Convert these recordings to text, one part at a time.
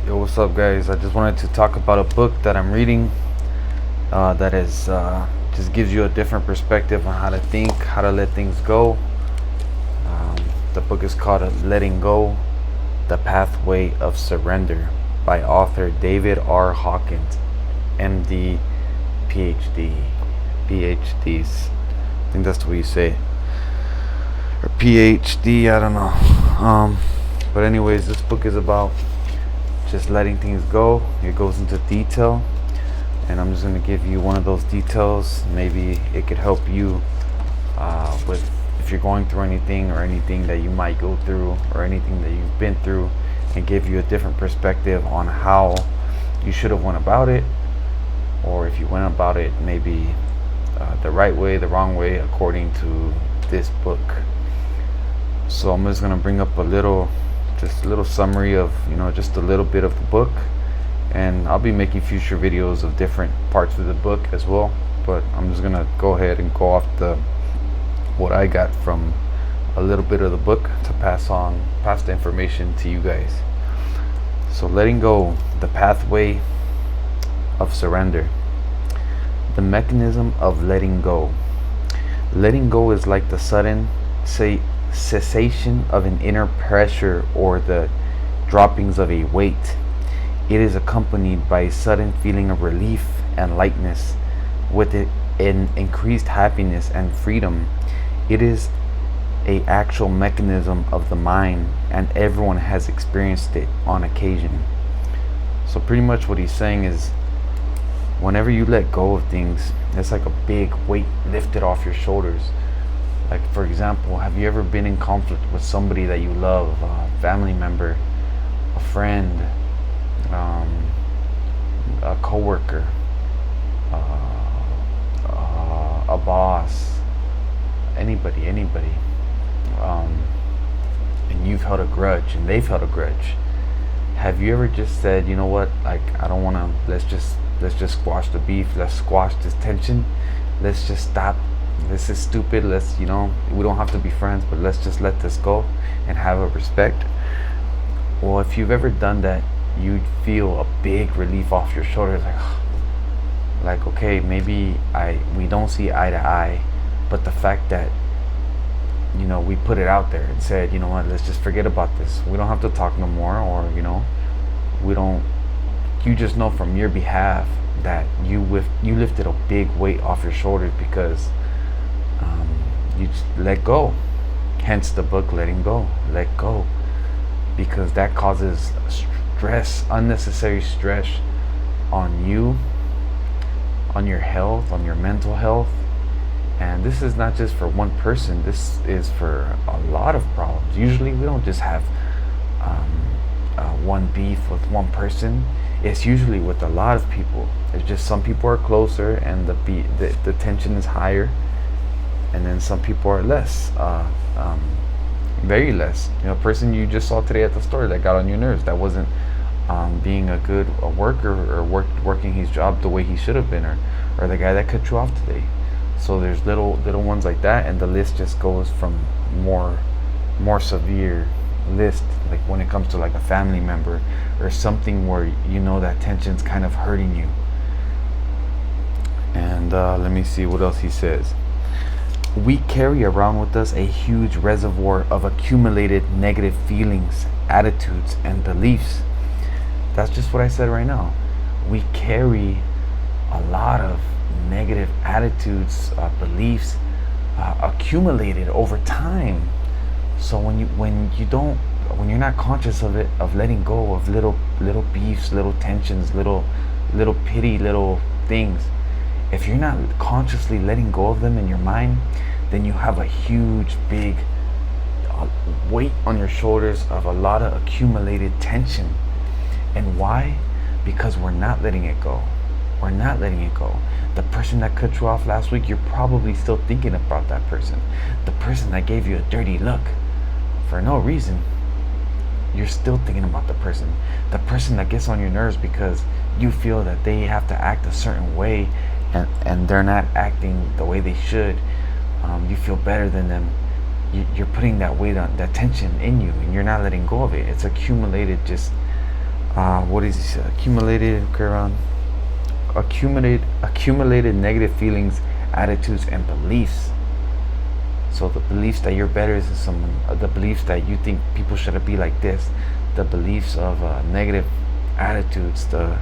Yo, what's up, guys? I just wanted to talk about a book that I'm reading that is just gives you a different perspective on how to think, how to let things go. Um, the book is called Letting Go, The Pathway of Surrender by author David R. Hawkins, MD, PhD, PhDs. I think that's the way you say it. Or PhD, I don't know. But anyways, this book is about just letting things go. It goes into detail, and I'm just going to give you one of those details. Maybe it could help you with if you're going through anything or anything that you might go through or anything that you've been through, and give you a different perspective on how you should have went about it, or if you went about it maybe the right way, the wrong way, according to this book. So I'm just going to bring up just a little summary of just a little bit of the book, and I'll be making future videos of different parts of the book as well, but I'm just gonna go ahead and go off what I got from a little bit of the book to pass the information to you guys. So letting go, the pathway of surrender. The mechanism of letting go. Letting go is like the sudden cessation of an inner pressure or the droppings of a weight. It is accompanied by a sudden feeling of relief and lightness, with it an increased happiness and freedom. It is a actual mechanism of the mind, and everyone has experienced it on occasion. So pretty much what he's saying is, whenever you let go of things, it's like a big weight lifted off your shoulders. Like, for example, have you ever been in conflict with somebody that you love, a family member, a friend, a coworker, a boss, anybody, and you've held a grudge and they've held a grudge? Have you ever just said, you know what, like, I don't want to, let's just squash the beef, let's squash this tension, let's just stop, this is stupid, we don't have to be friends, but let's just let this go and have a respect? Well, if you've ever done that, you'd feel a big relief off your shoulders, like okay, maybe we don't see eye to eye, but the fact that we put it out there and said, you know what, let's just forget about this, we don't have to talk no more, or you just know from your behalf that you lifted a big weight off your shoulders because you just let go. Hence the book, Letting Go. Let go, because that causes stress, unnecessary stress on you, on your health, on your mental health. And this is not just for one person, this is for a lot of problems. Usually we don't just have one beef with one person. It's usually with a lot of people. It's just some people are closer and the tension is higher, and then some people are less, very less. A person you just saw today at the store that got on your nerves, that wasn't being a good worker or working his job the way he should have been, or the guy that cut you off today. So there's little ones like that, and the list just goes from more severe list, like when it comes to like a family member or something where that tension's kind of hurting you. And let me see what else he says. We carry around with us a huge reservoir of accumulated negative feelings, attitudes, and beliefs. That's just what I said right now. We carry a lot of negative attitudes, beliefs, accumulated over time. So when you're not conscious of it, of letting go of little beefs, little tensions, little pity, little things, if you're not consciously letting go of them in your mind, then you have a huge, big weight on your shoulders of a lot of accumulated tension. And why? Because we're not letting it go. We're not letting it go. The person that cut you off last week, you're probably still thinking about that person. The person that gave you a dirty look for no reason, you're still thinking about the person. The person that gets on your nerves because you feel that they have to act a certain way and they're not acting the way they should. You feel better than them. You're putting that weight on, that tension in you, and you're not letting go of it. It's accumulated just What is accumulated? Okay, around accumulated negative feelings, attitudes, and beliefs. So the beliefs that you're better than someone, the beliefs that you think people should be like this, the beliefs of negative attitudes, the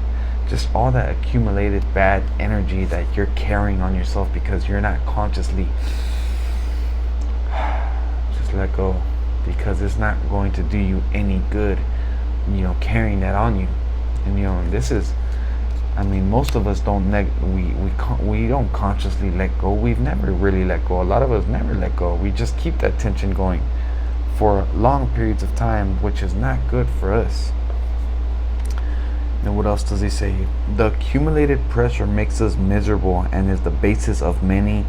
just all that accumulated bad energy that you're carrying on yourself because you're not consciously. Just let go, because it's not going to do you any good, carrying that on you. And this is, I mean, most of us don't we don't consciously let go. We've never really let go. A lot of us never let go. We just keep that tension going for long periods of time, which is not good for us. And what else does he say? The accumulated pressure makes us miserable and is the basis of many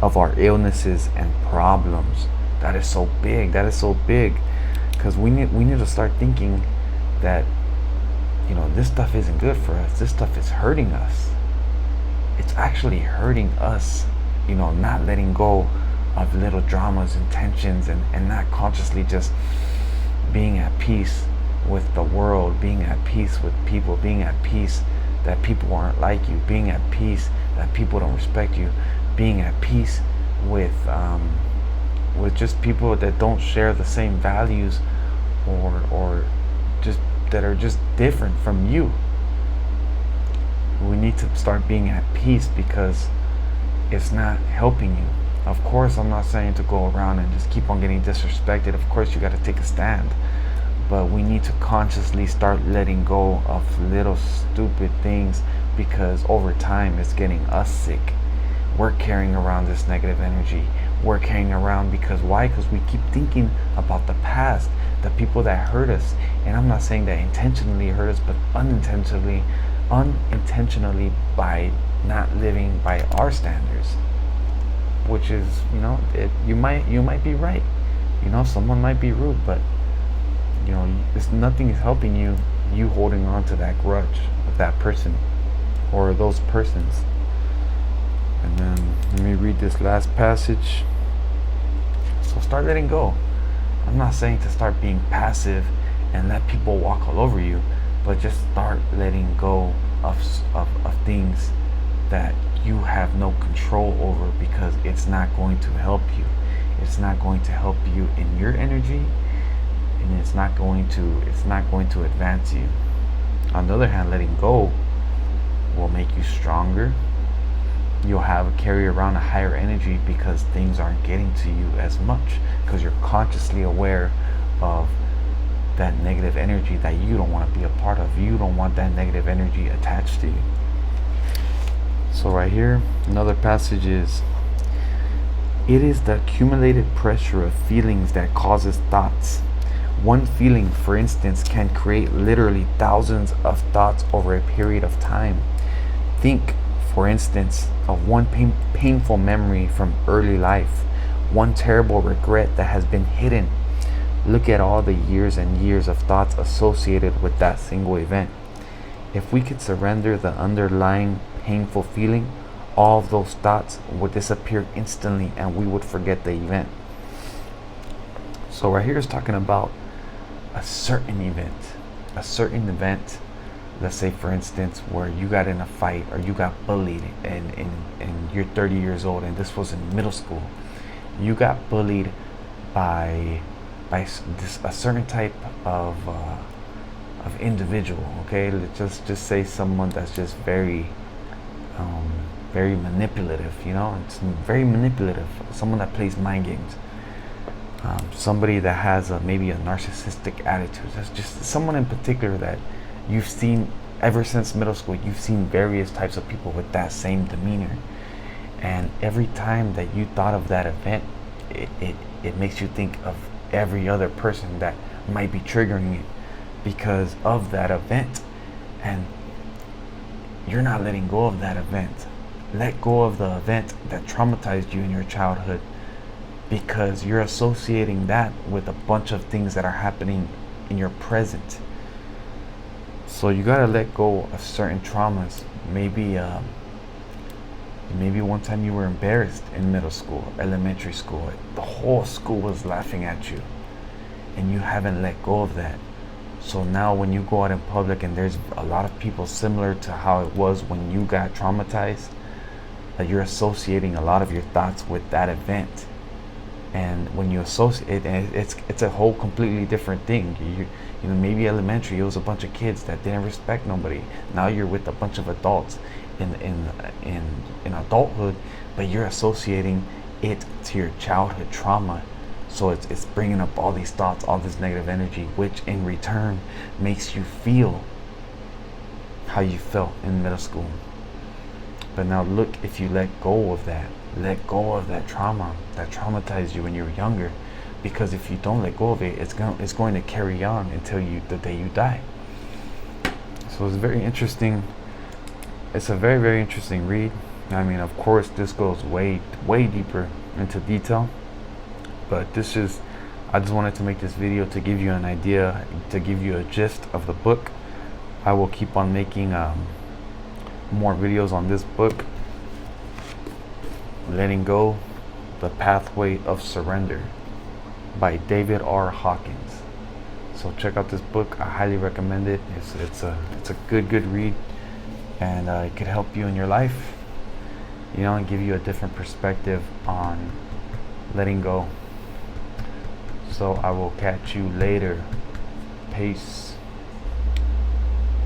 of our illnesses and problems. That is so big. That is so big, because we need to start thinking that this stuff isn't good for us. This stuff is hurting us. It's actually hurting us, not letting go of little dramas and tensions, and not consciously just being at peace with the world, being at peace with people, being at peace that people aren't like you, being at peace that people don't respect you, being at peace with just people that don't share the same values, or just that are just different from you. We need to start being at peace, because it's not helping you. Of course, I'm not saying to go around and just keep on getting disrespected. Of course, you got to take a stand, but we need to consciously start letting go of little stupid things, because over time it's getting us sick. We're carrying around this negative energy. We're carrying around because why? Because we keep thinking about the past, the people that hurt us. And I'm not saying that intentionally hurt us, but unintentionally by not living by our standards. Which is, you might be right. Someone might be rude, but nothing is helping you holding on to that grudge of that person or those persons. And then let me read this last passage. So start letting go. I'm not saying to start being passive and let people walk all over you, but just start letting go of things that you have no control over, because it's not going to help you. It's not going to help you in your energy, and it's not going to advance you. On the other hand, letting go will make you stronger. You'll carry around a higher energy, because things aren't getting to you as much, because you're consciously aware of that negative energy that you don't want to be a part of. You don't want that negative energy attached to you. So right here, another passage is, it is the accumulated pressure of feelings that causes thoughts. One feeling, for instance, can create literally thousands of thoughts over a period of time. Think, for instance, of one painful memory from early life, one terrible regret that has been hidden. Look at all the years and years of thoughts associated with that single event. If we could surrender the underlying painful feeling, all of those thoughts would disappear instantly, and we would forget the event. So right here is talking about a certain event. Let's say, for instance, where you got in a fight or you got bullied, and you're 30 years old, and this was in middle school. You got bullied by a certain type of individual. Okay, let's just say someone that's just very manipulative. It's very manipulative. Someone that plays mind games. Somebody that has maybe a narcissistic attitude. That's just someone in particular that you've seen ever since middle school. You've seen various types of people with that same demeanor, and every time that you thought of that event, it makes you think of every other person that might be triggering you because of that event, and you're not letting go of that event. Let go of the event that traumatized you in your childhood, because you're associating that with a bunch of things that are happening in your present. So you gotta let go of certain traumas. Maybe one time you were embarrassed in middle school, elementary school. The whole school was laughing at you, and you haven't let go of that. So now when you go out in public and there's a lot of people similar to how it was when you got traumatized, that you're associating a lot of your thoughts with that event. And when you associate, and it's a whole completely different thing. You know, maybe elementary, it was a bunch of kids that didn't respect nobody. Now you're with a bunch of adults in adulthood, but you're associating it to your childhood trauma. So it's bringing up all these thoughts, all this negative energy, which in return makes you feel how you felt in middle school. But now look, if you let go of that trauma that traumatized you when you were younger, because if you don't let go of it, it's going to carry on until the day you die. So it's very interesting. It's a very, very interesting read. I mean, of course, this goes way deeper into detail, but I just wanted to make this video to give you an idea, to give you a gist of the book. I will keep on making more videos on this book, Letting Go, The Pathway of Surrender by David R. Hawkins. So check out this book. I highly recommend it. It's a good read, and it could help you in your life, you know, and give you a different perspective on letting go. So I will catch you later. Peace.